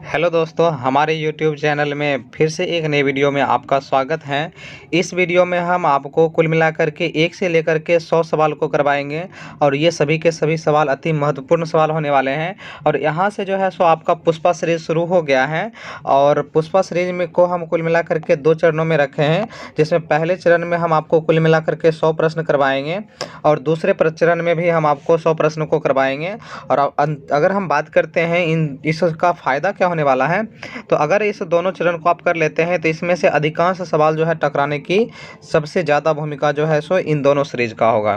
Hello दोस्तों, हमारे YouTube channel में फिर से एक नई वीडियो में आपका स्वागत है। इस वीडियो में हम आपको कुल मिलाकर के 1 से लेकर के 100 सवाल को करवाएंगे और ये सभी के सभी सवाल अति महत्वपूर्ण सवाल होने वाले हैं। और यहाँ से जो है सो आपका पुष्पा सीरीज शुरू हो गया है और पुष्पा सीरीज में को हम कुल मिलाकर के 2 चरणों में रखे हैं, जिसमें पहले चरण में हम आपको कुल मिलाकर के 100 प्रश्न करवाएंगे और दूसरे चरण में भी हम आपको 100 प्रश्न को करवाएंगे। और अगर हम बात करते हैं इसका फ़ायदा क्या होने वाला है, तो अगर इस दोनों चरण को आप कर लेते हैं तो इसमें से अधिकांश सवाल जो है टकराने की सबसे ज़्यादा भूमिका जो है सो इन दोनों सीरीज का होगा।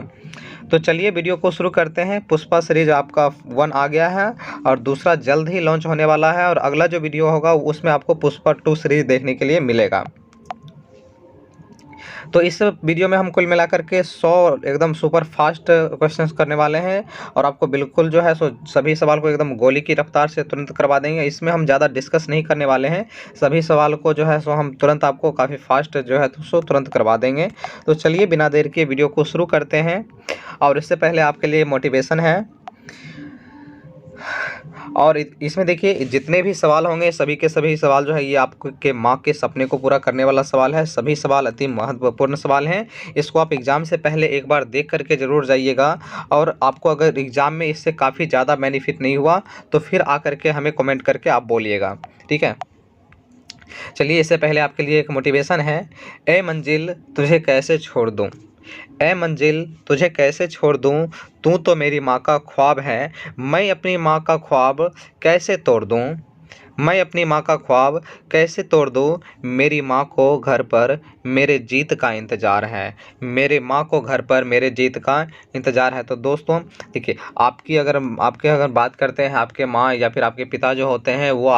तो चलिए वीडियो को शुरू करते हैं। पुष्पा सीरीज आपका 1 आ गया है और दूसरा जल्द ही लॉन्च होने वाला है और अगला जो वीडियो होगा उसमें आपको पुष्पा 2 सीरीज देखने के लिए मिलेगा। तो इस वीडियो में हम कुल मिलाकर के 100 एकदम सुपर फास्ट क्वेश्चंस करने वाले हैं और आपको बिल्कुल जो है सो सभी सवाल को एकदम गोली की रफ्तार से तुरंत करवा देंगे। इसमें हम ज़्यादा डिस्कस नहीं करने वाले हैं, सभी सवाल को जो है सो हम तुरंत आपको काफ़ी फास्ट जो है सो तुरंत करवा देंगे। तो चलिए बिना देर के वीडियो को शुरू करते हैं। और इससे पहले आपके लिए मोटिवेशन है और इसमें देखिए जितने भी सवाल होंगे सभी के सभी सवाल जो है ये आपके माँ के सपने को पूरा करने वाला सवाल है। सभी सवाल अति महत्वपूर्ण सवाल हैं। इसको आप एग्ज़ाम से पहले एक बार देख करके ज़रूर जाइएगा और आपको अगर एग्ज़ाम में इससे काफ़ी ज़्यादा बेनिफिट नहीं हुआ तो फिर आकर के हमें कमेंट करके आप बोलिएगा, ठीक है। चलिए इससे पहले आपके लिए एक मोटिवेशन है। ए मंजिल तुझे कैसे छोड़ दूँ, ए मंजिल तुझे कैसे छोड़ दूँ, तू तो मेरी माँ का ख्वाब है, मैं अपनी माँ का ख्वाब कैसे तोड़ दूँ, मैं अपनी माँ का ख्वाब कैसे तोड़ दूँ, मेरी माँ को घर पर मेरे जीत का इंतज़ार है, मेरे माँ को घर पर मेरे जीत का इंतज़ार है। तो दोस्तों देखिए आपकी अगर बात करते हैं, आपके माँ या फिर आपके पिता जो होते हैं वो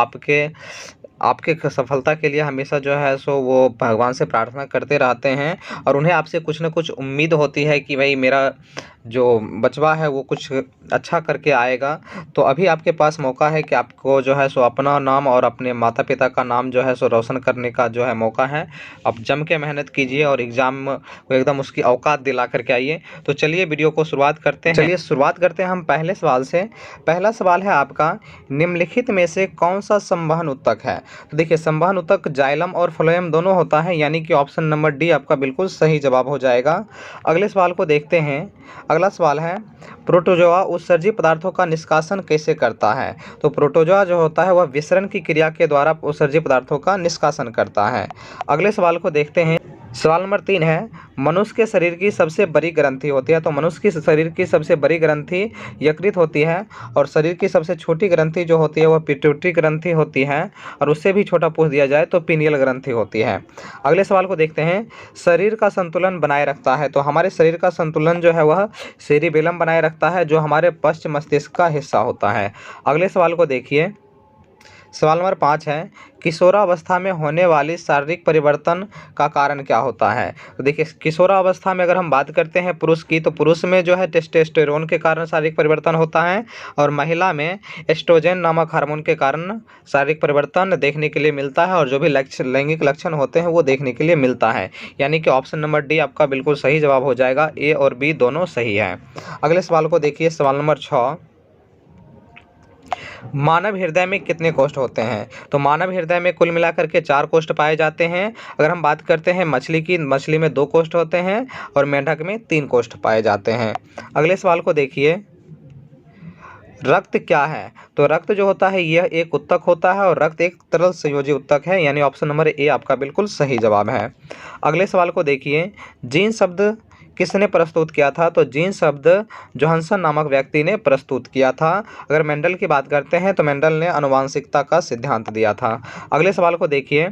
आपके सफलता के लिए हमेशा जो है सो वो भगवान से प्रार्थना करते रहते हैं और उन्हें आपसे कुछ न कुछ उम्मीद होती है कि भाई मेरा जो बचवा है वो कुछ अच्छा करके आएगा। तो अभी आपके पास मौका है कि आपको जो है सो अपना नाम और अपने माता पिता का नाम जो है सो रोशन करने का जो है मौका है। अब जम के मेहनत कीजिए और एग्ज़ाम को एकदम उसकी औकात दिला करके आइए। तो चलिए वीडियो को शुरुआत करते हैं। हम पहले सवाल से। पहला सवाल है आपका, निम्नलिखित में से कौन सा संवहन उत्तक है। तो देखिए संवहन उत्तक जाइलम और फ्लोएम दोनों होता है, यानी कि ऑप्शन नंबर डी आपका बिल्कुल सही जवाब हो जाएगा। अगले सवाल को देखते हैं। अगला सवाल है, प्रोटोजोआ उत्सर्जी पदार्थों का निष्कासन कैसे करता है। तो प्रोटोजोआ जो होता है वह विसरण की क्रिया के द्वारा उत्सर्जी पदार्थों का निष्कासन करता है। अगले सवाल को देखते हैं। सवाल नंबर 3 है, मनुष्य के शरीर की सबसे बड़ी ग्रंथि होती है। तो मनुष्य की शरीर की सबसे बड़ी ग्रंथि यकृत होती है और शरीर की सबसे छोटी ग्रंथि जो होती है वह पिट्यूटरी ग्रंथि होती है और उससे भी छोटा पूछ दिया जाए तो पीनियल ग्रंथि होती है। अगले सवाल को देखते हैं। शरीर का संतुलन बनाए रखता है। तो हमारे शरीर का संतुलन जो है वह सेरिबेलम बनाए रखता है, जो हमारे पश्च मस्तिष्क का हिस्सा होता है। अगले सवाल को देखिए। सवाल नंबर 5 है, किशोरावस्था में होने वाली शारीरिक परिवर्तन का कारण क्या होता है। तो देखिए किशोरावस्था में अगर हम बात करते हैं पुरुष की, तो पुरुष में जो है टेस्टोस्टेरोन के कारण शारीरिक परिवर्तन होता है और महिला में एस्ट्रोजन नामक हार्मोन के कारण शारीरिक परिवर्तन देखने के लिए मिलता है और जो भी लैंगिक लक्षण होते हैं वो देखने के लिए मिलता है। यानी कि ऑप्शन नंबर डी आपका बिल्कुल सही जवाब हो जाएगा। ए और बी दोनों सही है। अगले सवाल को देखिए। सवाल नंबर 6, मानव हृदय में कितने कोष्ठ होते हैं। तो मानव हृदय में कुल मिलाकर के 4 कोष्ठ पाए जाते हैं। अगर हम बात करते हैं मछली की, मछली में 2 कोष्ठ होते हैं और मेंढक में 3 कोष्ठ पाए जाते हैं। अगले सवाल को देखिए। रक्त क्या है। तो रक्त जो होता है यह एक उत्तक होता है और रक्त एक तरल संयोजी उत्तक है, यानी ऑप्शन नंबर ए आपका बिल्कुल सही जवाब है। अगले सवाल को देखिए। जीन शब्द किसने प्रस्तुत किया था। तो जीन शब्द जोहानसन नामक व्यक्ति ने प्रस्तुत किया था। अगर मेंडल की बात करते हैं तो मेंडल ने आनुवांशिकता का सिद्धांत दिया था। अगले सवाल को देखिए।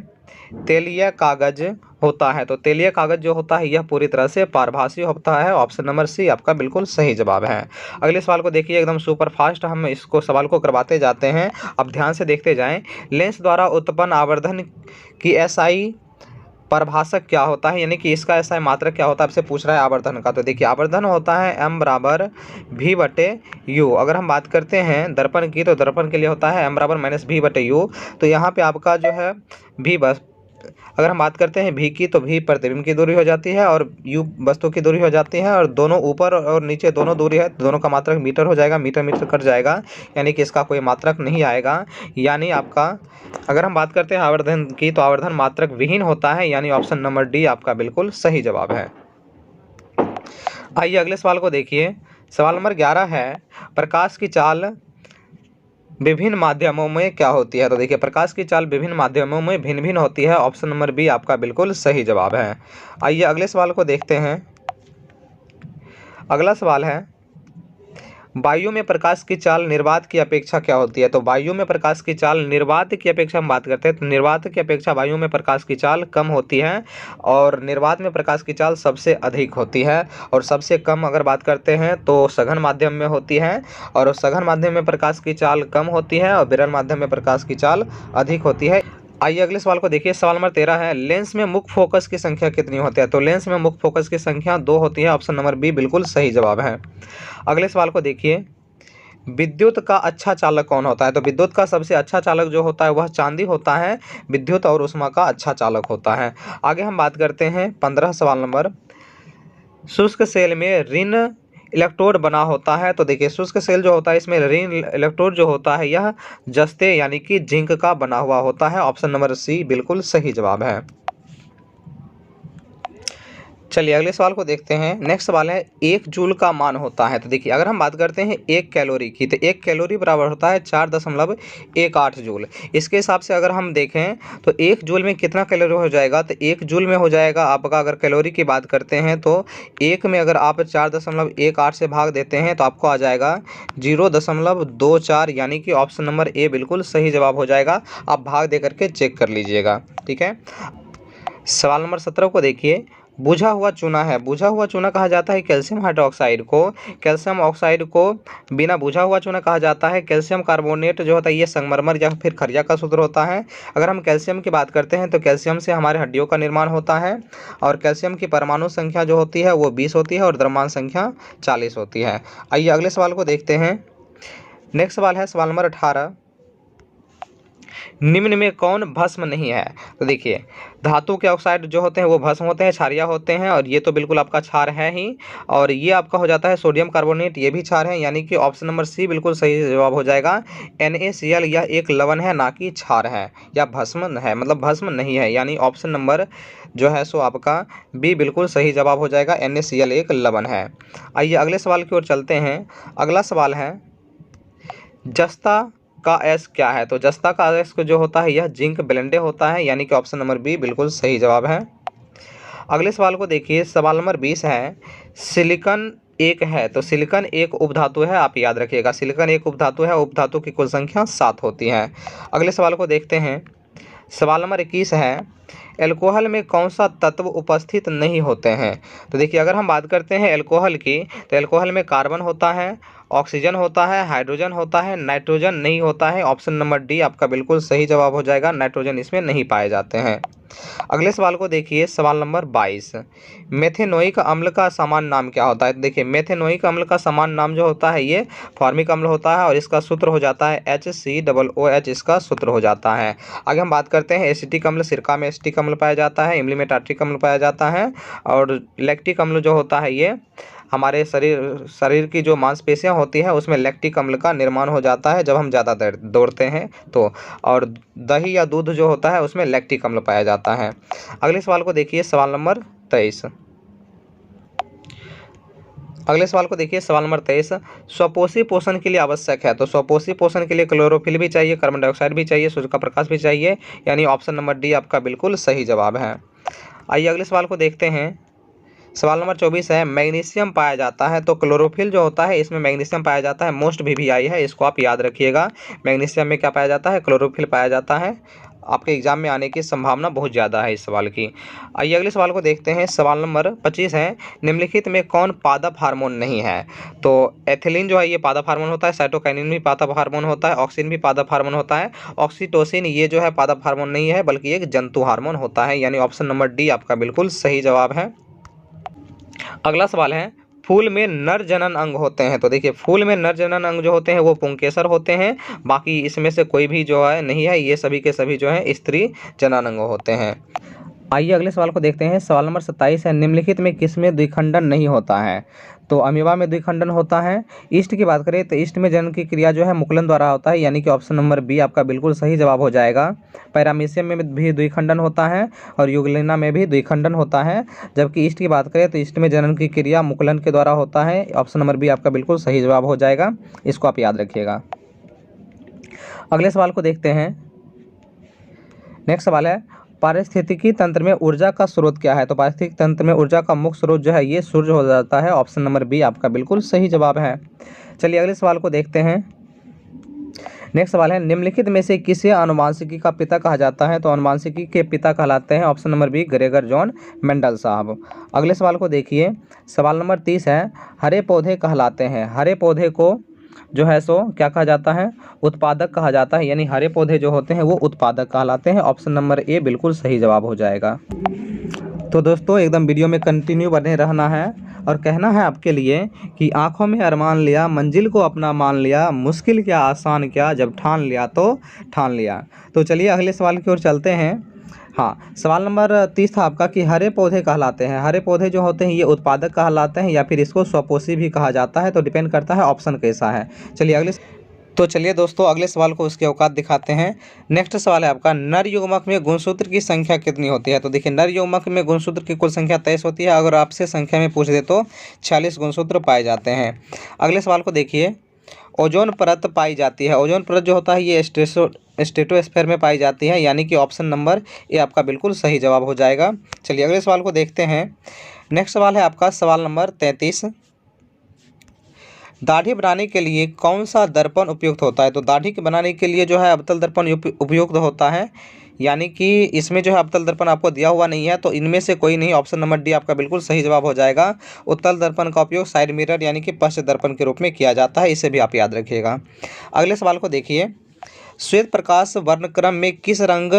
तेलीय कागज होता है। तो तेलीय कागज जो होता है यह पूरी तरह से पारभासी होता है। ऑप्शन नंबर सी आपका बिल्कुल सही जवाब है। अगले सवाल को देखिए। एकदम सुपर फास्ट हम इसको सवाल को करवाते जाते हैं, अब ध्यान से देखते जाएं। लेंस द्वारा उत्पन्न आवर्धन की एसआई परिभाषक क्या होता है, यानी कि इसका ऐसा मात्रक क्या होता है, आपसे पूछ रहा है आवर्धन का। तो देखिए आवर्धन होता है m बराबर v/u। अगर हम बात करते हैं दर्पण की, तो दर्पण के लिए होता है m बराबर -v/u। तो यहाँ पे आपका जो है v बस अगर हम बात करते हैं भी की, तो भी प्रतिबिंब की दूरी हो जाती है और यू वस्तु की दूरी हो जाती है, और दोनों ऊपर और नीचे दोनों दूरी है तो दोनों का मात्रक मीटर हो जाएगा, मीटर मीटर कट जाएगा, यानी कि इसका कोई मात्रक नहीं आएगा। यानी आपका अगर हम बात करते हैं आवर्धन की, तो आवर्धन मात्रक विहीन होता है, यानी ऑप्शन नंबर डी आपका बिल्कुल सही जवाब है। आइए अगले सवाल को देखिए। सवाल नंबर 11 है, प्रकाश की चाल विभिन्न माध्यमों में क्या होती है? तो देखिए प्रकाश की चाल विभिन्न माध्यमों में भिन्न भिन्न होती है, ऑप्शन नंबर बी आपका बिल्कुल सही जवाब है। आइए अगले सवाल को देखते हैं। अगला सवाल है, वायु में प्रकाश की चाल निर्वात की अपेक्षा क्या होती है? तो वायु में प्रकाश की चाल निर्वात की अपेक्षा हम बात करते हैं तो निर्वात की अपेक्षा वायु में प्रकाश की चाल कम होती है, और निर्वात में प्रकाश की चाल सबसे अधिक होती है, और सबसे कम अगर बात करते हैं तो सघन माध्यम में होती है, और सघन माध्यम में प्रकाश की चाल कम होती है और विरल माध्यम में प्रकाश की चाल अधिक होती है। आइए अगले सवाल को देखिए। सवाल नंबर 13 है, लेंस में मुख्य फोकस की संख्या कितनी होती है? तो लेंस में मुख्य फोकस की संख्या 2 होती है, ऑप्शन नंबर बी बिल्कुल सही जवाब है। अगले सवाल को देखिए, विद्युत का अच्छा चालक कौन होता है? तो विद्युत का सबसे अच्छा चालक जो होता है वह चांदी होता है, विद्युत और ऊष्मा का अच्छा चालक होता है। आगे हम बात करते हैं 15 सवाल नंबर, शुष्क सेल में ऋण इलेक्ट्रोड बना होता है। तो देखिए शुष्क सेल जो होता है इसमें ऋण इलेक्ट्रोड जो होता है यह जस्ते यानी कि जिंक का बना हुआ होता है, ऑप्शन नंबर सी बिल्कुल सही जवाब है। चलिए अगले सवाल को देखते हैं। नेक्स्ट सवाल है, 1 जूल का मान होता है? तो देखिए अगर हम बात करते हैं 1 कैलोरी की, तो 1 कैलोरी बराबर होता है 4.18 जूल। इसके हिसाब से अगर हम देखें तो 1 जूल में कितना कैलोरी हो जाएगा? तो 1 जूल में हो जाएगा आपका, अगर कैलोरी की बात करते हैं तो 1 में अगर आप 4.18 से भाग देते हैं तो आपको आ जाएगा 0.24, यानी कि ऑप्शन नंबर ए बिल्कुल सही जवाब हो जाएगा। आप भाग दे करके चेक कर लीजिएगा, ठीक है। सवाल नंबर 17 को देखिए, बुझा हुआ चूना है, बुझा हुआ चूना कहा जाता है कैल्शियम हाइड्रोक्साइड को, कैल्शियम ऑक्साइड को बिना बुझा हुआ चूना कहा जाता है, कैल्शियम कार्बोनेट जो होता है ये संगमरमर या फिर खरिया का सूत्र होता है। अगर हम कैल्शियम की बात करते हैं तो कैल्शियम से हमारे हड्डियों का निर्माण होता है, और कैल्शियम की परमाणु संख्या जो होती है वो 20 होती है और द्रव्यमान संख्या 40 होती है। आइए अगले सवाल को देखते हैं। नेक्स्ट सवाल है सवाल नंबर 18, निम्न में कौन भस्म नहीं है? तो देखिए धातु के ऑक्साइड जो होते हैं वो भस्म होते हैं, क्षारीय होते हैं, और ये तो बिल्कुल आपका क्षार है ही, और ये आपका हो जाता है सोडियम कार्बोनेट, ये भी क्षार है, यानी कि ऑप्शन नंबर सी बिल्कुल सही जवाब हो जाएगा। NaCl यह एक लवण है ना कि क्षार है या भस्म है, मतलब भस्म नहीं है, यानी ऑप्शन नंबर जो है सो आपका बी बिल्कुल सही जवाब हो जाएगा। NaCl एक लवण है। आइए अगले सवाल की ओर चलते हैं। अगला सवाल है, जस्ता का एस क्या है? तो जस्ता का एस जो होता है यह जिंक ब्लेंडे होता है, यानी कि ऑप्शन नंबर बी बिल्कुल सही जवाब है। अगले सवाल को देखिए। सवाल नंबर 20 है, सिलिकॉन एक है, तो सिलिकॉन एक उपधातु है, आप याद रखिएगा सिलिकॉन एक उपधातु है, उपधातु की कुल संख्या 7 होती है। अगले सवाल को देखते हैं। सवाल नंबर 21 है, एल्कोहल में कौन सा तत्व उपस्थित नहीं होते हैं? तो देखिए अगर हम बात करते हैं एल्कोहल की, तो एल्कोहल में कार्बन होता है, ऑक्सीजन होता है, हाइड्रोजन होता है, नाइट्रोजन नहीं होता है, ऑप्शन नंबर डी आपका बिल्कुल सही जवाब हो जाएगा। नाइट्रोजन इसमें नहीं पाए जाते हैं। अगले सवाल को देखिए। सवाल नंबर 22, मेथेनोइक अम्ल का सामान्य नाम क्या होता है? देखिए मेथेनोइक अम्ल का सामान्य नाम जो होता है ये फॉर्मिक अम्ल होता है, और इसका सूत्र हो जाता है HCOOH, इसका सूत्र हो जाता है। आगे हम बात करते हैं एसिटिक अम्ल, सिरका में एसिटिक अम्ल पाया जाता है, इमली में टार्ट्रिक अम्ल पाया जाता है, और लैक्टिक अम्ल जो होता है ये हमारे शरीर की जो मांसपेशियां होती हैं उसमें लैक्टिक अम्ल का निर्माण हो जाता है जब हम ज़्यादा दौड़ते हैं तो, और दही या दूध जो होता है उसमें लैक्टिक अम्ल पाया जाता है। अगले सवाल को देखिए। सवाल नंबर 23, अगले सवाल को देखिए। सवाल नंबर 23, स्वपोषी पोषण के लिए आवश्यक है, तो स्वपोषी पोषण के लिए क्लोरोफिल भी चाहिए, कार्बन डाइऑक्साइड भी चाहिए, सूर्य का प्रकाश भी चाहिए, यानी ऑप्शन नंबर डी आपका बिल्कुल सही जवाब है। आइए अगले सवाल को देखते हैं। सवाल नंबर 24 है, मैग्नीशियम पाया जाता है, तो क्लोरोफिल जो होता है इसमें मैग्नीशियम पाया जाता है, मोस्ट VVI है, इसको आप याद रखिएगा। मैग्नीशियम में क्या पाया जाता है? क्लोरोफिल पाया जाता है। आपके एग्जाम में आने की संभावना बहुत ज़्यादा है इस सवाल की। आइए अगले सवाल को देखते हैं। सवाल नंबर 25 है, निम्नलिखित में कौन पादप हार्मोन नहीं है? तो एथिलीन जो है ये पादप हार्मोन होता है, साइटोकाइनिन भी पादप हार्मोन होता है, ऑक्सिन भी पादप हार्मोन होता है, ऑक्सीटोसिन ये जो है पादप हार्मोन नहीं है बल्कि एक जंतु हार्मोन होता है, यानी ऑप्शन नंबर डी आपका बिल्कुल सही जवाब है। अगला सवाल है, फूल में नर जनन अंग होते हैं। तो देखिए फूल में नर जनन अंग जो होते हैं वो पुंकेसर होते हैं, बाकी इसमें से कोई भी जो है नहीं है, ये सभी के सभी जो है स्त्री जनन अंग होते हैं। आइए अगले सवाल को देखते हैं। सवाल नंबर 27 है, निम्नलिखित में किसमें द्विखंडन नहीं होता है? तो अमीबा में द्विखंडन होता है। ईस्ट की बात करें तो ईस्ट में जनन की क्रिया जो है मुकुलन द्वारा होता है, यानी कि ऑप्शन नंबर बी आपका बिल्कुल सही जवाब हो जाएगा। पैरामीशियम में भी द्विखंडन होता है और युगलिना में भी द्विखंडन होता है। जबकि ईस्ट की बात करें तो ईस्ट में जनन की क्रिया मुकुलन के द्वारा होता है। ऑप्शन नंबर बी आपका बिल्कुल सही जवाब हो जाएगा, इसको आप याद रखिएगा। अगले सवाल को देखते हैं। नेक्स्ट सवाल है, पारिस्थितिकी तंत्र में ऊर्जा का स्रोत क्या है? तो पारिस्थितिकी तंत्र में ऊर्जा का मुख्य स्रोत जो है ये सूर्य हो जाता है। ऑप्शन नंबर बी आपका बिल्कुल सही जवाब है। चलिए अगले सवाल को देखते हैं। नेक्स्ट सवाल है, निम्नलिखित में से किसे आनुवांशिकी का पिता कहा जाता है? तो आनुवांशिकी के पिता कहलाते हैं option number B Gregor John Mendel साहब। अगले सवाल को देखिए। सवाल नंबर 30 है, हरे पौधे कहलाते हैं। हरे पौधे को जो है सो क्या कहा जाता है? उत्पादक कहा जाता है, यानी हरे पौधे जो होते हैं वो उत्पादक कहलाते हैं। ऑप्शन नंबर ए बिल्कुल सही जवाब हो जाएगा। तो दोस्तों एकदम वीडियो में कंटिन्यू बने रहना है और कहना है आपके लिए कि आंखों में अरमान लिया, मंजिल को अपना मान लिया, मुश्किल क्या आसान क्या, जब ठान लिया तो ठान लिया। तो चलिए अगले सवाल की ओर चलते हैं। हाँ, सवाल नंबर 30 था आपका कि हरे पौधे कहलाते हैं। हरे पौधे जो होते हैं ये उत्पादक कहलाते हैं या फिर इसको स्वपोषी भी कहा जाता है, तो डिपेंड करता है ऑप्शन कैसा है। चलिए दोस्तों अगले सवाल को उसकी औकात दिखाते हैं। नेक्स्ट सवाल है आपका, नर युग्मक में गुणसूत्र की संख्या कितनी होती है? तो देखिए नर युग्मक में गुणसूत्र की कुल संख्या 23 होती है। अगर आपसे संख्या में पूछ दे तो 46 गुणसूत्र पाए जाते हैं। अगले सवाल को देखिए, ओजोन परत पाई जाती है। ओजोन परत जो होता है ये स्ट्रेटोस्फीयर में पाई जाती है, यानी कि ऑप्शन नंबर ए आपका बिल्कुल सही जवाब हो जाएगा। चलिए अगले सवाल को देखते हैं। नेक्स्ट सवाल है आपका सवाल नंबर 33, दाढ़ी बनाने के लिए कौन सा दर्पण उपयुक्त होता है? तो दाढ़ी के बनाने के लिए जो है अवतल दर्पण उपयुक्त होता है, यानी कि इसमें जो है अवतल दर्पण आपको दिया हुआ नहीं है, तो इनमें से कोई नहीं। ऑप्शन नंबर डी आपका बिल्कुल सही जवाब हो जाएगा। उत्तल दर्पण का उपयोग साइड मिरर यानी कि पश्च दर्पण के रूप में किया जाता है, इसे भी आप याद रखिएगा। अगले सवाल को देखिए, श्वेत प्रकाश वर्णक्रम में किस रंग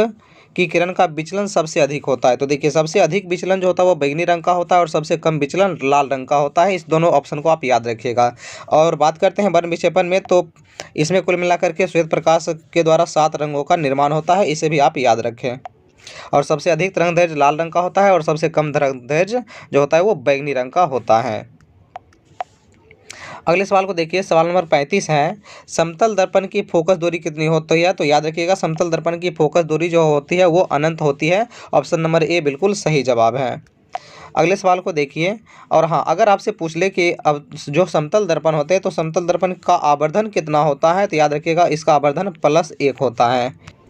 की किरण का विचलन सबसे अधिक होता है? तो देखिए सबसे अधिक विचलन जो होता है वो बैंगनी रंग का होता है और सबसे कम विचलन लाल रंग का होता है। इस दोनों ऑप्शन को आप याद रखिएगा। और बात करते हैं वर्ण विक्षेपण में, तो इसमें कुल मिलाकर के श्वेत प्रकाश के द्वारा 7 रंगों का निर्माण होता है, इसे भी आप याद रखें। और सबसे अधिक तरंगदैर्घ्य लाल रंग का होता है और सबसे कम तरंगदैर्घ्य जो होता है वो बैंगनी रंग का होता है। अगले सवाल को देखिए। सवाल नंबर 35 है, समतल दर्पण की फोकस दूरी कितनी होती है? तो याद रखिएगा समतल दर्पण की फोकस दूरी जो होती है वो अनंत होती है। ऑप्शन नंबर ए बिल्कुल सही जवाब है। अगले सवाल को देखिए। और हाँ, अगर आपसे पूछ ले कि अब जो समतल दर्पण होते हैं तो समतल दर्पण का आवर्धन कितना होता है, तो याद रखिएगा इसका आवर्धन +1 होता है।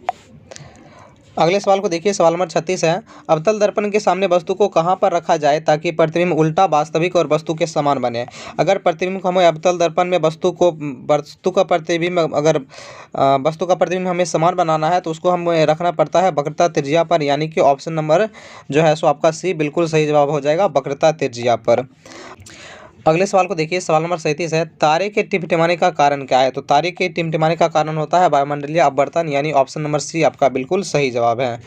अगले सवाल को देखिए। सवाल नंबर 36 है, अवतल दर्पण के सामने वस्तु को कहाँ पर रखा जाए ताकि प्रतिबिंब उल्टा वास्तविक और वस्तु के समान बने? अगर प्रतिबिंब को हमें अवतल दर्पण में वस्तु का प्रतिबिंब हमें समान बनाना है तो उसको हमें रखना पड़ता है वक्रता त्रिज्या पर, यानी कि ऑप्शन नंबर जो है सो आपका सी बिल्कुल सही जवाब हो जाएगा, वक्रता त्रिज्या पर। अगले सवाल को देखिए। सवाल नंबर 37 है, तारे के टिमटिमाने का कारण क्या है? तो तारे के टिमटिमाने का कारण होता है वायुमंडलीय अपवर्तन, यानी ऑप्शन नंबर सी आपका बिल्कुल सही जवाब है।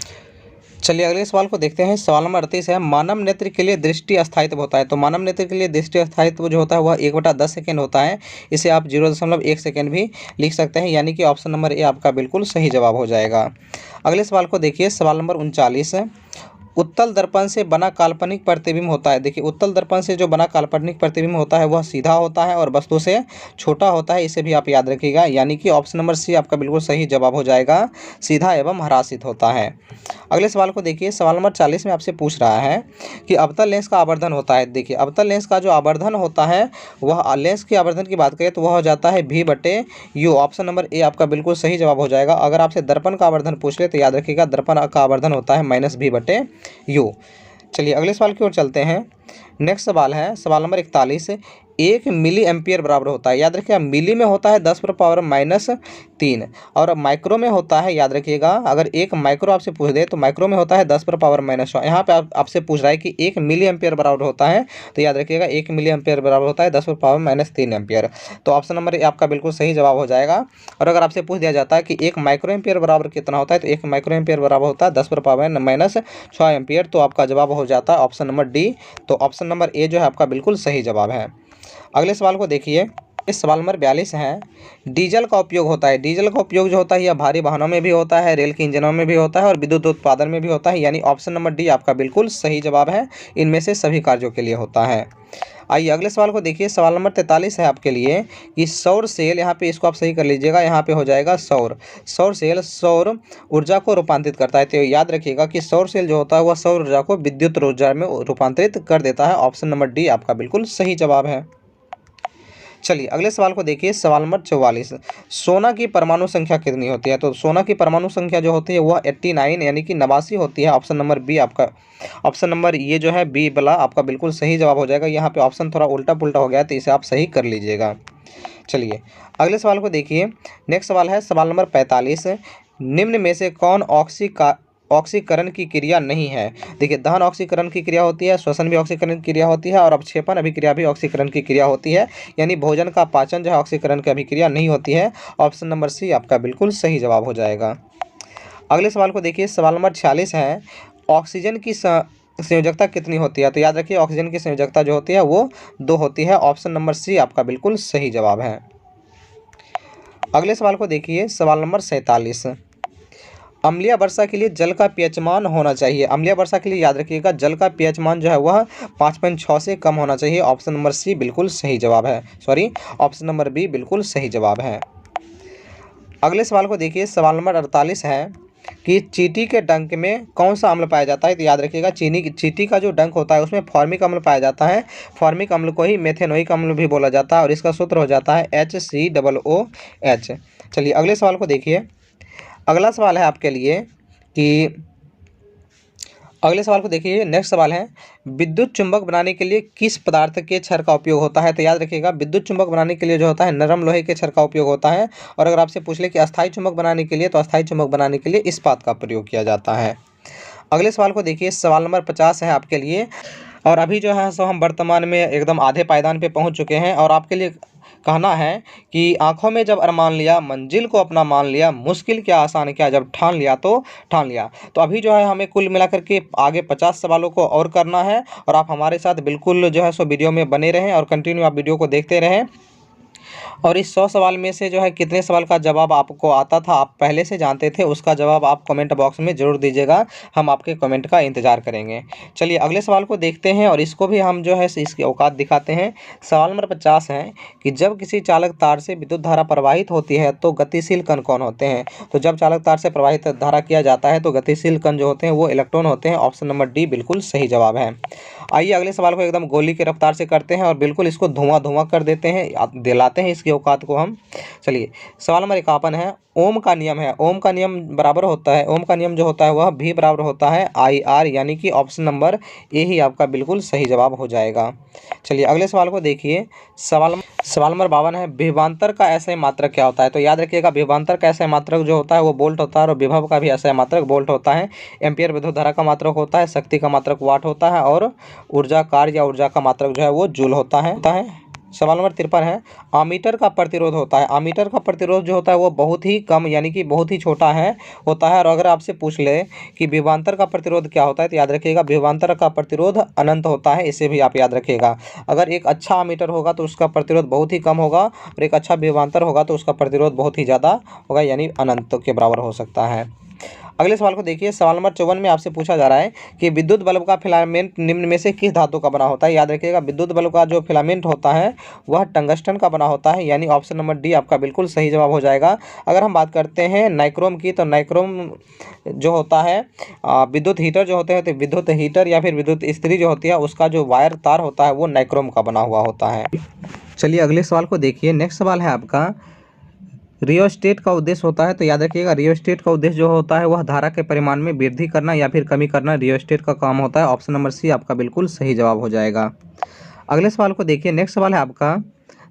चलिए अगले सवाल को देखते हैं। सवाल नंबर 38 है, मानव नेत्र के लिए दृष्टि स्थायित्व होता है। तो मानव नेत्र के लिए दृष्टि स्थायित्व जो होता है वह 1/10 सेकेंड होता है। इसे आप 0.1 सेकेंड भी लिख सकते हैं, यानी कि ऑप्शन नंबर ए आपका बिल्कुल सही जवाब हो जाएगा। अगले सवाल को देखिए। सवाल नंबर 39 है, उत्तल दर्पण से बना काल्पनिक प्रतिबिंब होता है। देखिए उत्तल दर्पण से जो बना काल्पनिक प्रतिबिंब होता है वह सीधा होता है और वस्तु से छोटा होता है, इसे भी आप याद रखिएगा, यानी कि ऑप्शन नंबर सी आपका बिल्कुल सही जवाब हो जाएगा, सीधा एवं हरासित होता है। अगले सवाल को देखिए। सवाल नंबर 40 में आपसे पूछ रहा है कि अवतल लेंस का आवर्धन होता है। देखिए अवतल लेंस का जो आवर्धन होता है वह लेंस के आवर्धन की बात करें तो वह हो जाता है V/U। ऑप्शन नंबर ए आपका बिल्कुल सही जवाब हो जाएगा। अगर आपसे दर्पण का आवर्धन पूछ ले तो याद रखिएगा दर्पण का आवर्धन होता है -V/U। चलिए अगले सवाल की ओर चलते हैं। नेक्स्ट सवाल है सवाल नंबर 41, 1 मिली एम्पियर बराबर होता है। याद रखिएगा मिली में होता है 10⁻³ और माइक्रो में होता है, याद रखिएगा अगर 1 माइक्रो आपसे पूछ दे तो माइक्रो में होता है 10⁻⁻6। यहाँ पे आपसे पूछ रहा है कि 1 मिली एम्पियर बराबर होता है, तो याद रखिएगा 1 मिली एम्पियर बराबर होता है 10⁻³ एम्पियर। तो ऑप्शन नंबर ए आपका बिल्कुल सही जवाब हो जाएगा। और अगर आपसे पूछ दिया जाता है कि 1 माइक्रो एम्पियर बराबर कितना होता है, तो 1 माइक्रो एम्पियर बराबर होता है 10⁻⁻6 एम्पियर, तो आपका जवाब हो जाता है ऑप्शन नंबर डी। तो ऑप्शन नंबर ए जो है आपका बिल्कुल सही जवाब है। अगले सवाल को देखिए, इस सवाल नंबर 42 है, डीजल का उपयोग होता है। डीजल का उपयोग जो होता है यह भारी वाहनों में भी होता है, रेल के इंजनों में भी होता है और विद्युत उत्पादन में भी होता है, यानी ऑप्शन नंबर डी आपका बिल्कुल सही जवाब है। इनमें से सभी कार्यों के लिए होता है। आइए अगले सवाल को देखिए, सवाल नंबर 43 है आपके लिए कि सौर सेल, यहाँ पे इसको आप सही कर लीजिएगा, यहाँ पे हो जाएगा सौर सेल सौर ऊर्जा को रूपांतरित करता है। तो याद रखिएगा कि सौर सेल जो होता है वह सौर ऊर्जा को विद्युत ऊर्जा में रूपांतरित कर देता है। ऑप्शन नंबर डी आपका बिल्कुल सही जवाब है। चलिए अगले सवाल को देखिए, सवाल नंबर 44, सोना की परमाणु संख्या कितनी होती है। तो सोना की परमाणु संख्या जो होती है वह 89 यानी कि 89 होती है। ऑप्शन नंबर बी आपका, ऑप्शन नंबर ये जो है बी वाला आपका बिल्कुल सही जवाब हो जाएगा। यहाँ पे ऑप्शन थोड़ा उल्टा पुल्टा हो गया है तो इसे आप सही कर लीजिएगा। चलिए अगले सवाल को देखिए, नेक्स्ट सवाल है सवाल नंबर 45, निम्न में से कौन ऑक्सीकरण की क्रिया नहीं है। देखिए, दहन ऑक्सीकरण की क्रिया होती है, श्वसन भी ऑक्सीकरण की क्रिया होती है और अवक्षेपण अभिक्रिया भी ऑक्सीकरण की क्रिया होती है, यानी भोजन का पाचन जो है ऑक्सीकरण की अभिक्रिया नहीं होती है। ऑप्शन नंबर सी आपका बिल्कुल सही जवाब हो जाएगा। अगले सवाल को देखिए, सवाल नंबर 46 है, ऑक्सीजन की संयोजकता कितनी होती है। तो याद रखिए ऑक्सीजन की संयोजकता जो होती है वो 2 होती है। ऑप्शन नंबर सी आपका बिल्कुल सही जवाब है। अगले सवाल को देखिए, सवाल नंबर 47, अम्लीय वर्षा के लिए जल का पीएच मान होना चाहिए। अम्लीय वर्षा के लिए याद रखिएगा जल का पीएच मान जो है वह 5.6 से कम होना चाहिए। ऑप्शन नंबर सी बिल्कुल सही जवाब है, ऑप्शन नंबर बी बिल्कुल सही जवाब है। अगले सवाल को देखिए, सवाल नंबर 48 है कि चींटी के डंक में कौन सा अम्ल पाया जाता है। तो याद रखिएगा चींटी का जो डंक होता है उसमें फॉर्मिक अम्ल पाया जाता है। फॉर्मिक अम्ल को ही मेथेनोइक अम्ल भी बोला जाता है और इसका सूत्र हो जाता है HCOOH। चलिए अगले सवाल को देखिए, अगला सवाल है आपके लिए कि अगले सवाल को देखिए, नेक्स्ट सवाल है, विद्युत चुंबक बनाने के लिए किस पदार्थ के छड़ का उपयोग होता है। तो याद रखिएगा विद्युत चुंबक बनाने के लिए जो होता है नरम लोहे के छड़ का उपयोग होता है और अगर आपसे पूछ ले कि अस्थायी चुंबक बनाने के लिए, तो अस्थायी चुंबक बनाने के लिए इस्पात का प्रयोग किया जाता है। अगले सवाल को देखिए, सवाल नंबर 50 है आपके लिए और अभी जो है सो हम वर्तमान में एकदम आधे पायदान पे पहुंच चुके हैं और आपके लिए कहना है कि आंखों में जब अरमान लिया, मंजिल को अपना मान लिया, मुश्किल क्या आसान क्या, जब ठान लिया तो ठान लिया। तो अभी जो है हमें कुल मिलाकर के आगे 50 सवालों को और करना है और आप हमारे साथ बिल्कुल जो है सो वीडियो में बने रहें और कंटिन्यू आप वीडियो को देखते रहें। और इस 100 सवाल में से जो है कितने सवाल का जवाब आपको आता था, आप पहले से जानते थे, उसका जवाब आप कमेंट बॉक्स में ज़रूर दीजिएगा। हम आपके कमेंट का इंतज़ार करेंगे। चलिए अगले सवाल को देखते हैं और इसको भी हम जो है इसकी औकात दिखाते हैं। सवाल नंबर 50 है कि जब किसी चालक तार से विद्युत धारा प्रवाहित होती है तो गतिशील कण कौन होते हैं। तो जब चालक तार से प्रवाहित धारा किया जाता है तो गतिशील कण जो होते हैं वो इलेक्ट्रॉन होते हैं। ऑप्शन नंबर डी बिल्कुल सही जवाब है। आइए अगले सवाल को एकदम गोली की रफ्तार से करते हैं और बिल्कुल इसको धुआं कर देते हैं, दिलाते हैं इसकी औकात को हम। चलिए सवाल नंबर 51 है, ओम का नियम है। ओम का नियम बराबर होता है, ओम का नियम जो होता है वह भी बराबर होता है IR, यानी कि ऑप्शन नंबर ए ही आपका बिल्कुल सही जवाब हो जाएगा। चलिए अगले सवाल को देखिए, सवाल नंबर 52 है, विभवांतर का ऐसा मात्रक क्या होता है। तो याद रखिएगा विभवांतर का ऐसा मात्रक जो होता है वो वोल्ट होता है और विभव का भी ऐसा मात्रक वोल्ट होता है। एम्पियर विद्युत धारा का मात्रक होता है, शक्ति का मात्रक वाट होता है और ऊर्जा कार्य या ऊर्जा का मात्रक जो है वो जूल होता है। सवाल नंबर 53 है, आमीटर का प्रतिरोध होता है। आमीटर का प्रतिरोध जो होता है वो बहुत ही कम यानी कि बहुत ही छोटा होता है और अगर आपसे पूछ ले कि विभवांतर का प्रतिरोध क्या होता है तो याद रखिएगा विभवांतर का प्रतिरोध अनंत होता है। इसे भी आप याद रखिएगा। अगर एक अच्छा आमीटर होगा तो उसका प्रतिरोध बहुत ही कम होगा और एक अच्छा विभवांतर होगा तो उसका प्रतिरोध बहुत ही ज़्यादा होगा, यानी अनंत के बराबर हो सकता है। अगले सवाल को देखिए, सवाल नंबर 54 में आपसे पूछा जा रहा है कि विद्युत बल्ब का फिलामेंट निम्न में से किस धातु का बना होता है। याद रखिएगा विद्युत बल्ब का जो फिलामेंट होता है वह टंगस्टन का बना होता है, यानी ऑप्शन नंबर डी आपका बिल्कुल सही जवाब हो जाएगा। अगर हम बात करते हैं नाइक्रोम की, तो नाइक्रोम जो होता है विद्युत हीटर जो होते हैं, तो विद्युत हीटर या फिर विद्युत इस्त्री जो होती है उसका जो वायर तार होता है वो नाइक्रोम का बना हुआ होता है। चलिए अगले सवाल को देखिए, नेक्स्ट सवाल है आपका, रियोस्टेट का उद्देश्य होता है। तो याद रखिएगा रियोस्टेट का उद्देश्य जो होता है वह धारा के परिमाण में वृद्धि करना या फिर कमी करना रियोस्टेट का काम होता है। ऑप्शन नंबर सी आपका बिल्कुल सही जवाब हो जाएगा। अगले सवाल को देखिए, नेक्स्ट सवाल है आपका,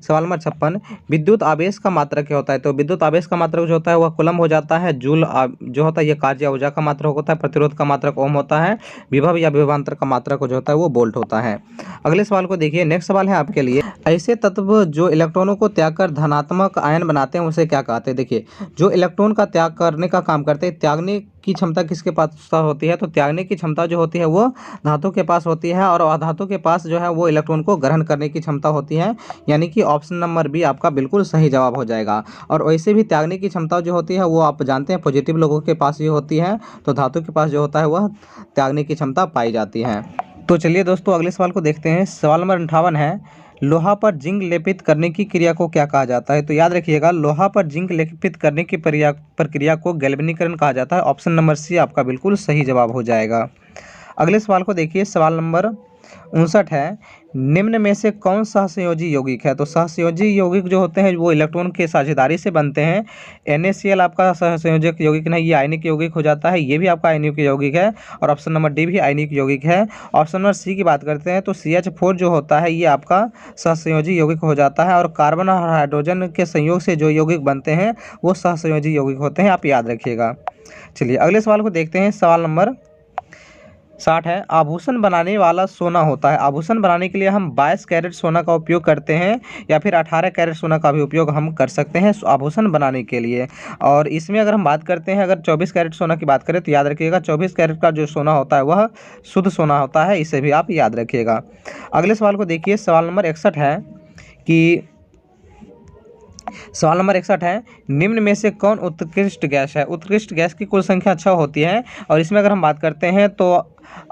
सवाल नंबर 56, विद्युत आवेश का मात्रक क्या होता है? तो विद्युत आवेश का मात्रक जो होता है वह कूलम हो जाता है। जूल जो होता है ये कार्य या ऊर्जा का मात्रक होता है। प्रतिरोध का मात्रक ओम होता है। विभव या विभवांतर का मात्रक जो होता है वो वोल्ट होता है। अगले सवाल को देखिए, नेक्स्ट सवाल है आपके लिए, ऐसे तत्व जो इलेक्ट्रॉनों को त्याग कर धनात्मक आयन बनाते हैं उसे क्या कहते हैं? देखिए, जो इलेक्ट्रॉन का त्याग करने का काम करते हैं, त्यागने की क्षमता किसके पास होती है? तो त्यागने की क्षमता जो होती है वो धातु के पास होती है, और अधातु के पास जो है वो इलेक्ट्रॉन को ग्रहण करने की क्षमता होती है। यानी कि ऑप्शन नंबर बी आपका बिल्कुल सही जवाब हो जाएगा। और वैसे भी त्यागने की क्षमता जो होती है वो आप जानते हैं पॉजिटिव लोगों के पास ही होती है, तो धातु के पास जो होता है वह त्यागने की क्षमता पाई जाती है। तो चलिए दोस्तों अगले सवाल को देखते हैं। सवाल नंबर 58 है, लोहा पर जिंक लेपित करने की क्रिया को क्या कहा जाता है? तो याद रखिएगा, लोहा पर जिंक लेपित करने की प्रक्रिया को गैल्वेनीकरण कहा जाता है। ऑप्शन नंबर सी आपका बिल्कुल सही जवाब हो जाएगा। अगले सवाल को देखिए, सवाल नंबर 59 है, निम्न में से कौन सहसंयोजी यौगिक है? तो सहसंयोजी यौगिक जो होते हैं वो इलेक्ट्रॉन के साझेदारी से बनते हैं। NaCl आपका सहसंयोजक यौगिक नहीं, ये आयनिक यौगिक हो जाता है। ये भी आपका आयनिक यौगिक है। और ऑप्शन नंबर डी भी आयनिक यौगिक है। ऑप्शन नंबर सी की बात करते हैं तो CH4 जो होता है ये आपका सहसंयोजी यौगिक हो जाता है। और कार्बन और हाइड्रोजन के संयोग से जो यौगिक बनते हैं वो सहसंयोजी यौगिक होते हैं, आप याद रखिएगा। चलिए अगले सवाल को देखते हैं। सवाल नंबर 60 है, आभूषण बनाने वाला सोना होता है। आभूषण बनाने के लिए हम 22 कैरेट सोना का उपयोग करते हैं या फिर 18 कैरेट सोना का भी उपयोग हम कर सकते हैं आभूषण बनाने के लिए। और इसमें अगर हम बात करते हैं, अगर 24 कैरेट सोना की बात करें तो याद रखिएगा 24 कैरेट का जो सोना होता है वह शुद्ध सोना होता है, इसे भी आप याद रखिएगा। अगले सवाल को देखिए, सवाल नंबर 61 है कि सवाल नंबर 61 है, निम्न में से कौन उत्कृष्ट गैस है? उत्कृष्ट गैस की कुल संख्या 6 होती है। और इसमें अगर हम बात करते हैं तो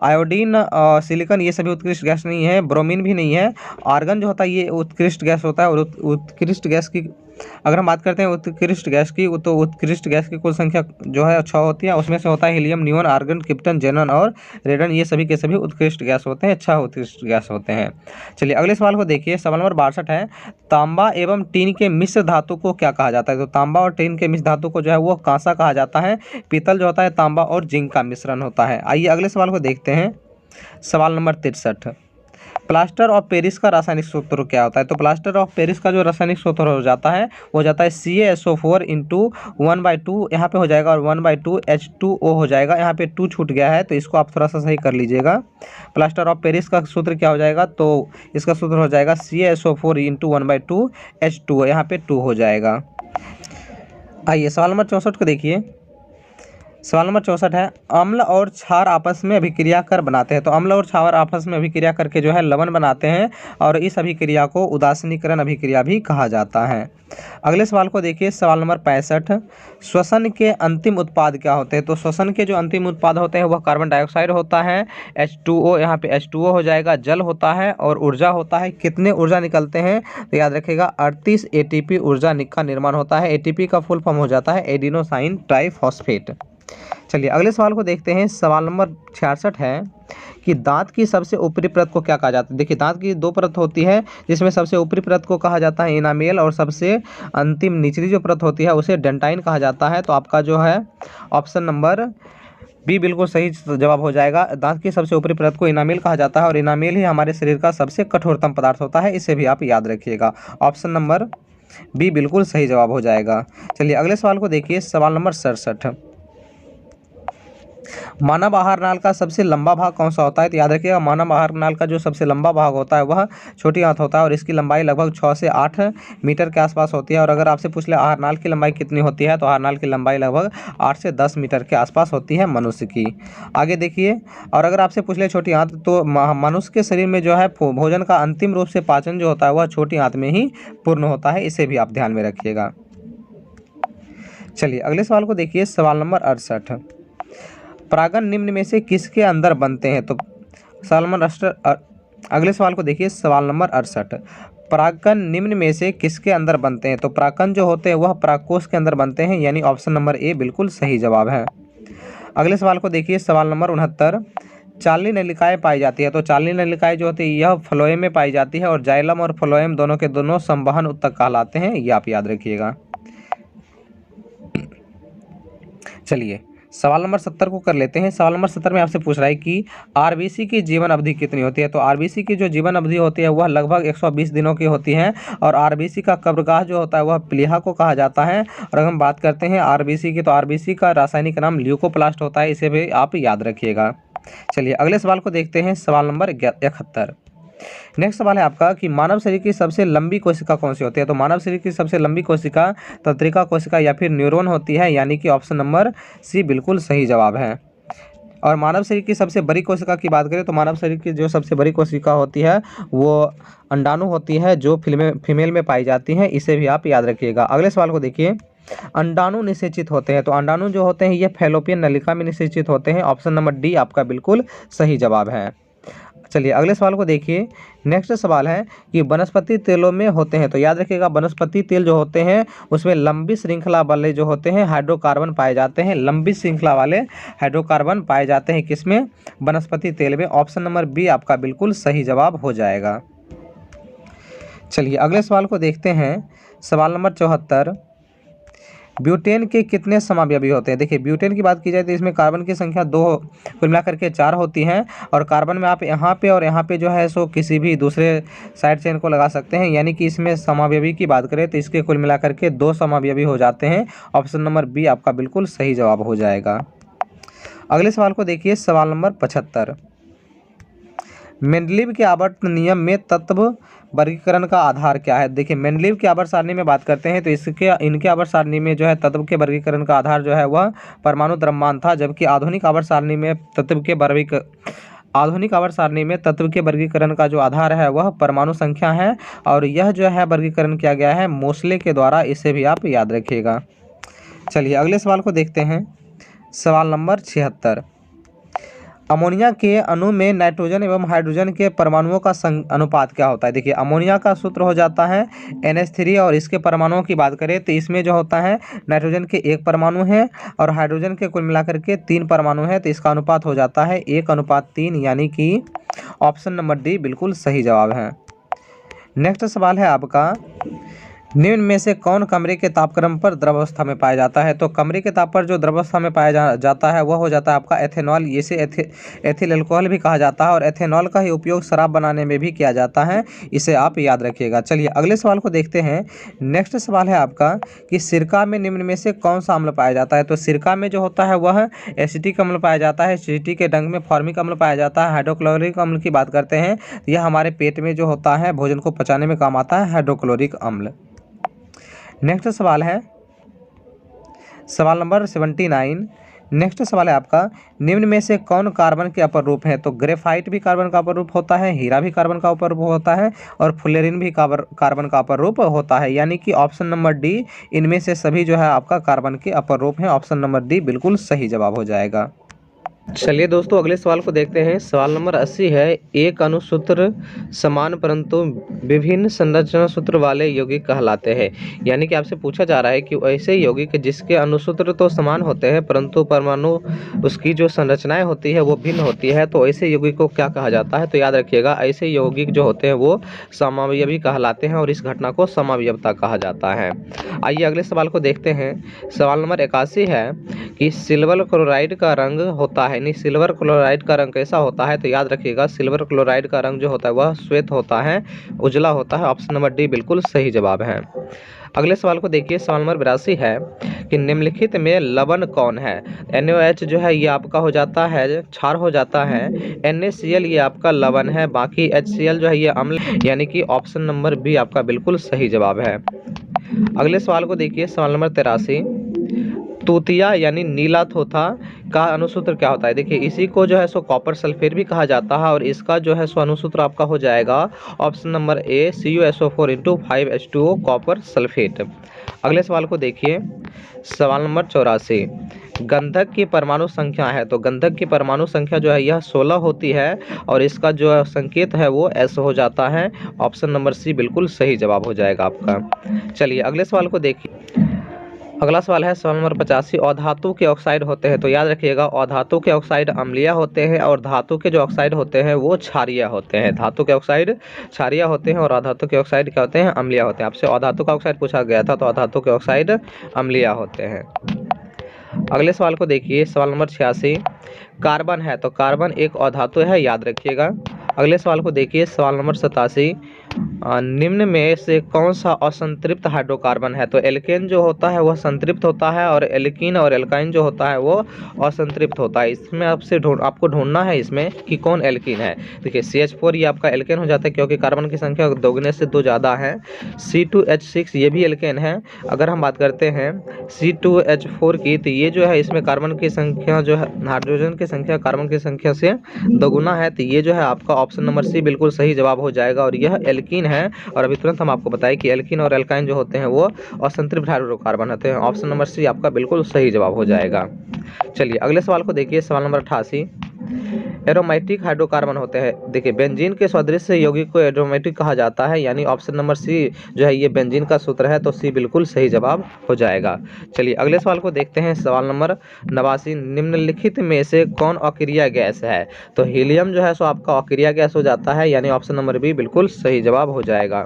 आयोडीन, सिलिकॉन ये सभी उत्कृष्ट गैस नहीं है, ब्रोमीन भी नहीं है। आर्गन जो होता है ये उत्कृष्ट गैस होता है। और उत्कृष्ट गैस की अगर हम बात करते हैं उत्कृष्ट गैस की, तो उत्कृष्ट गैस की कुल संख्या जो है 6 होती है। उसमें से होता है हीलियम, नियोन, आर्गन, क्रिप्टन, जेनन और रेडन, ये सभी के सभी उत्कृष्ट गैस होते हैं, 6 उत्कृष्ट गैस होते हैं। चलिए अगले सवाल को देखिए, सवाल नंबर 62 है, तांबा एवं टीन के मिश्र धातु को क्या कहा जाता है? तो तांबा और टीन के मिश्र धातु को जो है वो कांसा कहा जाता है। पीतल जो होता है तांबा और जिंक का मिश्रण होता है। आइए अगले सवाल को देखते हैं। सवाल नंबर 63, प्लास्टर ऑफ पेरिस का रासायनिक सूत्र क्या होता है? तो प्लास्टर ऑफ पेरिस का जो रासायनिक सूत्र हो जाता है वो हो जाता है CaSO4 इंटू 1/2 यहाँ पे हो जाएगा, और 1/2 H2O हो जाएगा। यहाँ पे 2 छूट गया है तो इसको आप थोड़ा सा सही कर लीजिएगा। प्लास्टर ऑफ पेरिस का सूत्र क्या हो जाएगा? तो इसका सूत्र हो जाएगा CaSO4 इंटू 1/2 H2O, यहाँ पे 2 हो जाएगा। आइए सवाल नंबर 64 को देखिए। सवाल नंबर 64 है, अम्ल और क्षार आपस में अभिक्रिया कर बनाते हैं। तो अम्ल और क्षार आपस में अभिक्रिया करके जो है लवण बनाते हैं, और इस अभिक्रिया को उदासीनीकरण अभिक्रिया भी कहा जाता है। अगले सवाल को देखिए, सवाल नंबर 65, श्वसन के अंतिम उत्पाद क्या होते हैं? तो श्वसन के जो अंतिम उत्पाद होते हैं वह कार्बन डाइऑक्साइड होता है, H2O, यहाँ पे H2O हो जाएगा, जल होता है और ऊर्जा होता है। कितने ऊर्जा निकलते हैं? तो याद रखिएगा 38 ATP ऊर्जा का निर्माण होता है। ATP का फुल फॉर्म हो जाता है एडिनोसाइन ट्राइफॉस्फेट। चलिए अगले सवाल को देखते हैं। सवाल नंबर 66 है कि दांत की सबसे ऊपरी परत को क्या कहा जाता है? देखिए, दांत की 2 परत होती है, जिसमें सबसे ऊपरी परत को कहा जाता है इनामेल, और सबसे अंतिम निचली जो परत होती है उसे डेंटाइन कहा जाता है। तो आपका जो है ऑप्शन नंबर बी बिल्कुल सही जवाब हो जाएगा। दांत की सबसे ऊपरी परत को इनामेल कहा जाता है, और इनामेल ही हमारे शरीर का सबसे कठोरतम पदार्थ होता है, इसे भी आप याद रखिएगा। ऑप्शन नंबर बी बिल्कुल सही जवाब हो जाएगा। चलिए अगले सवाल को देखिए। सवाल नंबर 67, मानव आहार नाल का सबसे लंबा भाग कौन सा होता है? तो याद रखिएगा, मानव आहार नाल का जो सबसे लंबा भाग होता है वह छोटी आंत होता है, और इसकी लंबाई लगभग 6 से 8 मीटर के आसपास होती है। और अगर आपसे पूछ ले आहार नाल की लंबाई कितनी होती है, तो आहार नाल की लंबाई लगभग 8 से 10 मीटर के आसपास होती है मनुष्य की। आगे देखिए, और अगर आपसे पूछ ले छोटी आंत, तो मनुष्य के शरीर में जो है भोजन का अंतिम रूप से पाचन जो होता है वह छोटी आंत में ही पूर्ण होता है, इसे भी आप ध्यान में रखिएगा। चलिए अगले सवाल को देखिए। सवाल नंबर 68, परागन निम्न में से किसके अंदर बनते हैं? तो सवाल नंबर अगले सवाल को देखिए। सवाल नंबर 68, परागकण निम्न में से किसके अंदर बनते हैं? तो परागकण जो होते हैं वह परागकोश के अंदर बनते हैं, यानी ऑप्शन नंबर ए बिल्कुल सही जवाब है। अगले सवाल को देखिए। सवाल नंबर 69, चालनी नलिकाएं पाई जाती है। तो चालनी नलिकाएं जो होती है यह फ्लोएम में पाई जाती है, और जाइलम और फ्लोएम दोनों के दोनों संवहन उत्तक कहलाते हैं, ये आप याद रखिएगा। चलिए सवाल नंबर 70 को कर लेते हैं। सवाल नंबर 70 में आपसे पूछ रहा है कि आरबीसी की जीवन अवधि कितनी होती है। तो आरबीसी की जो जीवन अवधि होती है वह लगभग 120 दिनों की होती है और आरबीसी का कब्रगाह जो होता है वह प्लीहा को कहा जाता है। और अगर हम बात करते हैं आरबीसी की, तो आरबीसी का रासायनिक नाम ल्यूकोप्लास्ट होता है, इसे भी आप याद रखिएगा। चलिए अगले सवाल को देखते हैं। सवाल नंबर 71। नेक्स्ट सवाल है आपका कि मानव शरीर की सबसे लंबी कोशिका कौन सी होती है। तो मानव शरीर की सबसे लंबी कोशिका तंत्रिका कोशिका या फिर न्यूरॉन होती है, यानी कि ऑप्शन नंबर सी बिल्कुल सही जवाब है। और मानव शरीर की सबसे बड़ी कोशिका की बात करें तो मानव शरीर की जो सबसे बड़ी कोशिका होती है वो अंडाणु होती है, जो फीमेल में पाई जाती है, इसे भी आप याद रखिएगा। अगले सवाल को देखिए। अंडाणु निषेचित होते हैं, तो अंडाणु जो होते हैं ये फैलोपियन नलिका में निषेचित होते हैं। ऑप्शन नंबर डी आपका बिल्कुल सही जवाब है। चलिए अगले सवाल को देखिए। नेक्स्ट सवाल है कि वनस्पति तेलों में होते हैं, तो याद रखिएगा वनस्पति तेल जो होते हैं उसमें लंबी श्रृंखला वाले जो होते हैं हाइड्रोकार्बन पाए जाते हैं। लंबी श्रृंखला वाले हाइड्रोकार्बन पाए जाते हैं किसमें, वनस्पति तेल में। ऑप्शन नंबर बी आपका बिल्कुल सही जवाब हो जाएगा। चलिए अगले सवाल को देखते हैं। सवाल नंबर 74। ब्यूटेन के कितने समावयवी होते हैं। देखिए ब्यूटेन की बात की जाए तो इसमें कार्बन की संख्या 2 कुल मिलाकर के 4 होती हैं और कार्बन में आप यहाँ पे और यहाँ पे जो है सो किसी भी दूसरे साइड चेन को लगा सकते हैं, यानी कि इसमें समावयवी की बात करें तो इसके कुल मिलाकर के 2 समावयवी हो जाते हैं। ऑप्शन नंबर बी आपका बिल्कुल सही जवाब हो जाएगा। अगले सवाल को देखिए। सवाल नंबर 75। मेंडलीव के आवर्त नियम में तत्व वर्गीकरण का आधार क्या है। देखिए मेंडलीव की आवर्त सारणी में बात करते हैं तो इनके आवर्त सारणी में जो है तत्व के वर्गीकरण का आधार जो है वह परमाणु द्रव्यमान था, जबकि आधुनिक आवर्त सारणी में तत्व के वर्गीकरण का जो आधार है वह परमाणु संख्या है और यह जो है वर्गीकरण किया गया है मोसले के द्वारा, इसे भी आप याद रखिएगा। चलिए अगले सवाल को देखते हैं। सवाल नंबर 76। अमोनिया के अणु में नाइट्रोजन एवं हाइड्रोजन के परमाणुओं का अनुपात क्या होता है। देखिए अमोनिया का सूत्र हो जाता है NH3 और इसके परमाणुओं की बात करें तो इसमें जो होता है नाइट्रोजन के 1 परमाणु है और हाइड्रोजन के कुल मिलाकर के 3 परमाणु है, तो इसका अनुपात हो जाता है 1:3, यानी कि ऑप्शन नंबर डी बिल्कुल सही जवाब है। नेक्स्ट सवाल है आपका, निम्न में से कौन कमरे के तापक्रम पर द्रवावस्था में पाया जाता है। तो कमरे के ताप पर जो द्रवावस्था में पाया जाता है वह हो जाता है आपका एथेनॉल। इसे एथिल अल्कोहल भी कहा जाता है और एथेनॉल का ही उपयोग शराब बनाने में भी किया जाता है, इसे आप याद रखिएगा। चलिए अगले सवाल को देखते हैं। नेक्स्ट सवाल है आपका कि सिरका में निम्न में से कौन सा अम्ल पाया जाता है। तो सिरका में जो होता है वह एसिटिक अम्ल पाया जाता है, एसिडिटी के डंग में फॉर्मिक अम्ल पाया जाता है। हाइड्रोक्लोरिक अम्ल की बात करते हैं यह हमारे पेट में जो होता है भोजन को पचाने में काम आता है, हाइड्रोक्लोरिक अम्ल। नेक्स्ट सवाल है सवाल नंबर 79। नेक्स्ट सवाल है आपका, निम्न में से कौन कार्बन के अपर रूप है। तो ग्रेफाइट भी कार्बन का अपर रूप होता है, हीरा भी कार्बन का अपर रूप होता है और फुलेरिन भी कार्बन का अपर रूप होता है, यानी कि ऑप्शन नंबर डी इनमें से सभी जो है आपका कार्बन के अपर रूप हैं। ऑप्शन नंबर डी बिल्कुल सही जवाब हो जाएगा। चलिए दोस्तों अगले सवाल को देखते हैं। सवाल नंबर 80 है, एक अणुसूत्र समान परंतु विभिन्न संरचना सूत्र वाले यौगिक कहलाते हैं। यानी कि आपसे पूछा जा रहा है कि ऐसे यौगिक जिसके अणुसूत्र तो समान होते हैं परंतु परमाणु उसकी जो संरचनाएं होती है वो भिन्न होती है, तो ऐसे यौगिक को क्या कहा जाता है। तो याद रखिएगा ऐसे यौगिक जो होते हैं वो समावयवी कहलाते हैं और इस घटना को समावयवता कहा जाता है। आइए अगले सवाल को देखते हैं। सवाल नंबर 81 है कि सिल्वर क्लोराइड का रंग होता है, यानी सिल्वर क्लोराइड का रंग कैसा होता है। तो याद रखिएगा सिल्वर क्लोराइड का रंग जो होता है वह श्वेत होता है, उजला होता है। ऑप्शन नंबर डी बिल्कुल सही जवाब है। अगले सवाल को देखिए। सवाल नंबर 82 है कि निम्नलिखित में लवण कौन है। NaOH जो है ये आपका हो जाता है क्षार हो जाता है, NaCl ये आपका लवण है, बाकी HCl जो है ये अम्ल, यानी कि ऑप्शन नंबर बी आपका बिल्कुल सही जवाब है। अगले सवाल को देखिए। सवाल नंबर 83, तूतिया यानी नीला थोथा का अणुसूत्र क्या होता है। देखिए इसी को जो है सो कॉपर सल्फेट भी कहा जाता है और इसका जो है सो अणुसूत्र आपका हो जाएगा option number A CuSO4 copper sulphate. अगले सवाल को देखिए। सवाल नंबर 84, गंधक की परमाणु संख्या है। तो गंधक की परमाणु संख्या जो है यह 16 होती है और इसका जो संकेत है वो S हो जाता है। ऑप्शन नंबर सी बिल्कुल सही जवाब हो जाएगा आपका। चलिए अगले सवाल को देखिए। अगला सवाल है सवाल नंबर 85, अधातु के ऑक्साइड होते हैं। तो याद रखिएगा अधातु के ऑक्साइड अम्लीय होते हैं और धातु के जो ऑक्साइड होते हैं वो क्षारीय होते हैं। धातु के ऑक्साइड क्षारीय होते हैं और अधातु के ऑक्साइड क्या होते हैं, अम्लीय होते हैं। आपसे अधातु का ऑक्साइड पूछा गया था तो अधातु के ऑक्साइड अम्लीय होते हैं। अगले सवाल को देखिए, सवाल नंबर 86, कार्बन है तो कार्बन एक अधातु है, याद रखिएगा। अगले सवाल को देखिए, सवाल नंबर 87, निम्न में से कौन सा असंतृप्त हाइड्रोकार्बन है? तो एल्केन जो होता है वह संतृप्त होता है और एल्कीन और एल्काइन जो होता है वो असंतृप्त होता है। इसमें आपको ढूंढना है इसमें कि कौन एल्कीन है। देखिए CH4 ये आपका एल्केन हो जाता है क्योंकि कार्बन की संख्या दोगुने से 2 ज़्यादा है। C2H6 ये भी एल्केन है। अगर हम बात करते हैं C2H4 की, तो ये जो है इसमें कार्बन की संख्या जो है हाइड्रोजन की संख्या कार्बन की संख्या से दोगुना है, तो ये जो है आपका ऑप्शन नंबर सी बिल्कुल सही जवाब हो जाएगा और यह एल्कीन है। और अभी तुरंत हम आपको बताएं कि एल्कीन और एल्काइन जो होते हैं वो असंतृप्त हाइड्रोकार्बन होते हैं। ऑप्शन नंबर सी आपका बिल्कुल सही जवाब हो जाएगा। चलिए अगले सवाल को देखिए, सवाल नंबर 88, एरोमेटिक हाइड्रोकार्बन होते हैं। देखिए बेंजीन के सदृश यौगिक को एरोमेटिक कहा जाता है, यानी ऑप्शन नंबर सी जो है ये बेंजीन का सूत्र है, तो सी बिल्कुल सही जवाब हो जाएगा। चलिए अगले सवाल को देखते हैं, सवाल नंबर 89, निम्नलिखित में से कौन अक्रिय गैस है? तो हीलियम जो है सो आपका अक्रिय गैस हो जाता है, यानी ऑप्शन नंबर बी बिल्कुल सही जवाब हो जाएगा।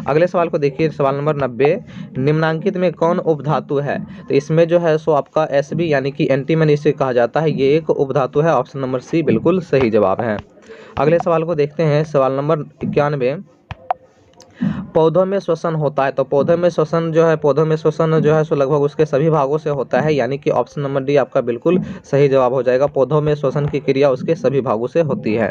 अगले सवाल को देखिए, सवाल नंबर 90, निम्नांकित में कौन उपधातु है? तो इसमें जो है सो आपका Sb यानी कि एंटीमनी इसे कहा जाता है, ये एक उपधातु है। ऑप्शन नंबर सी बिल्कुल सही जवाब है। अगले सवाल को देखते हैं, सवाल नंबर 91, पौधों में श्वसन होता है। तो पौधों में श्वसन जो है सो लगभग उसके सभी भागों से होता है, यानी कि ऑप्शन नंबर डी आपका बिल्कुल सही जवाब हो जाएगा। पौधों में श्वसन की क्रिया उसके सभी भागों से होती है।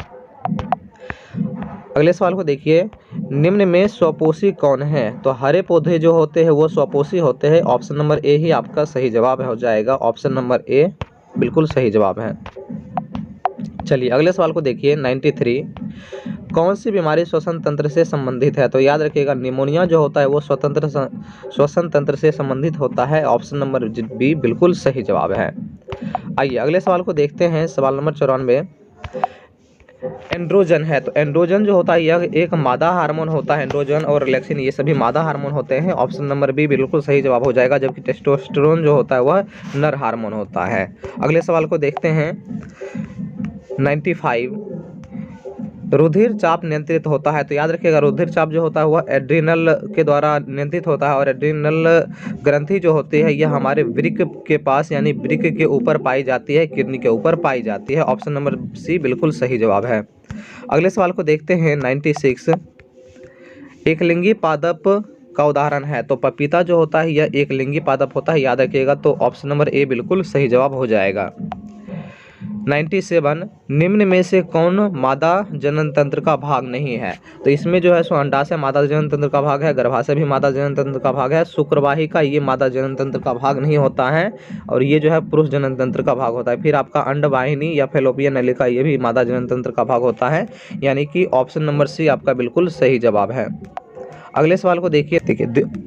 अगले सवाल को देखिए, निम्न में स्वपोषी कौन है? तो हरे पौधे जो होते हैं वो स्वपोषी होते हैं। ऑप्शन नंबर ए ही आपका सही जवाब हो जाएगा। ऑप्शन नंबर ए बिल्कुल सही जवाब है। चलिए अगले सवाल को देखिए, 93, कौन सी बीमारी श्वसन तंत्र से संबंधित है? तो याद रखिएगा निमोनिया जो होता है वो श्वसन तंत्र से संबंधित होता है। ऑप्शन नंबर बी बिल्कुल सही जवाब है। आइए अगले सवाल को देखते हैं, सवाल नंबर 94, एंड्रोजन है। तो एंड्रोजन जो होता है यह एक मादा हार्मोन होता है। एंड्रोजन और रिलैक्सिन ये सभी मादा हार्मोन होते हैं। ऑप्शन नंबर बी बिल्कुल सही जवाब हो जाएगा, जबकि टेस्टोस्टेरोन जो होता है वह नर हार्मोन होता है। अगले सवाल को देखते हैं, 95, रुधिर चाप नियंत्रित होता है। तो याद रखिएगा रुधिर चाप जो होता है वह एड्रिनल के द्वारा नियंत्रित होता है और एड्रिनल ग्रंथि जो होती है यह हमारे वृक्क के पास यानी वृक्क के ऊपर पाई जाती है, किडनी के ऊपर पाई जाती है। ऑप्शन नंबर सी बिल्कुल सही जवाब है। अगले सवाल को देखते हैं, 96, एकलिंगी पादप का उदाहरण है। तो पपीता जो होता है यह एकलिंगी पादप होता है, याद रखिएगा। तो ऑप्शन नंबर ए बिल्कुल सही जवाब हो जाएगा। 97, निम्न में से कौन मादा जनन तंत्र का भाग नहीं है? तो इसमें जो है सो अंडाशय मादा जनन तंत्र का भाग है, गर्भाशय भी मादा जनन तंत्र का भाग है, शुक्रवाहिका ये मादा जनन तंत्र का भाग नहीं होता है और ये जो है पुरुष जनन तंत्र का भाग होता है। फिर आपका अंडवाहिनी या फैलोपियन नलिका ये भी मादा जनन तंत्र का भाग होता है, यानी कि ऑप्शन नंबर सी आपका बिल्कुल सही जवाब है। अगले सवाल को देखिए,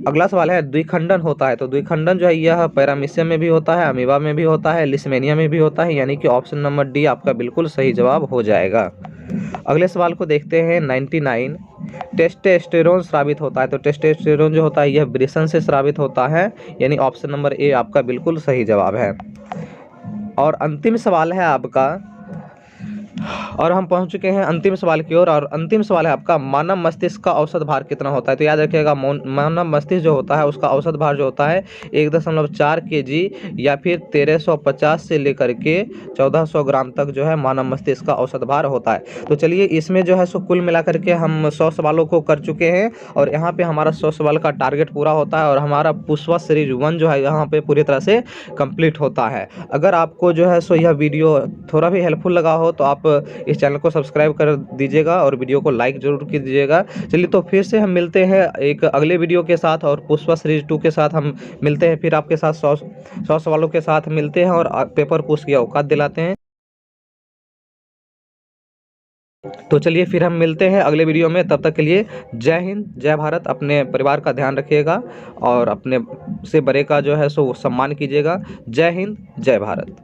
अगला सवाल है द्विखंडन होता है। तो द्विखंडन जो है यह पैरामीशियम में भी होता है, अमीबा में भी होता है, लिस्मेनिया में भी होता है, यानी कि ऑप्शन नंबर डी आपका बिल्कुल सही जवाब हो जाएगा। अगले सवाल को देखते हैं, 99, टेस्टोस्टेरोन स्रावित होता है। तो टेस्टोस्टेरोन जो होता है यह वृषण से स्रावित होता है, यानी ऑप्शन नंबर ए आपका बिल्कुल सही जवाब है। और अंतिम सवाल है आपका, और हम पहुंच चुके हैं अंतिम सवाल की ओर। और अंतिम सवाल है आपका, मानव मस्तिष्क का औसत भार कितना होता है? तो याद रखिएगा मानव मस्तिष्क जो होता है उसका औसत भार जो होता है 1.4 kg या फिर 1350 से लेकर के 1400 ग्राम तक जो है मानव मस्तिष्क का औसत भार होता है। तो चलिए इसमें जो है सो कुल मिलाकर के हम 100 सवालों को कर चुके हैं और यहाँ पे हमारा 100 सवाल का टारगेट पूरा होता है और हमारा पुष्पा सीरीज 1 जो है यहाँ पे पूरी तरह से कंप्लीट होता है। अगर आपको जो है सो यह वीडियो थोड़ा भी हेल्पफुल लगा हो तो आप इस चैनल को सब्सक्राइब कर दीजिएगा और वीडियो को लाइक जरूर कीजिएगा। चलिए तो फिर से हम मिलते हैं एक अगले वीडियो के साथ और पुष्पा सीरीज 2 के साथ हम मिलते हैं। फिर आपके साथ 100 सवालों के साथ मिलते हैं और पेपर पूछ की औकात दिलाते हैं। तो चलिए फिर हम मिलते हैं अगले वीडियो में, तब तक के लिए जय हिंद जय भारत। अपने परिवार का ध्यान रखिएगा और अपने से बड़े का जो है सो सम्मान कीजिएगा। जय हिंद जय भारत।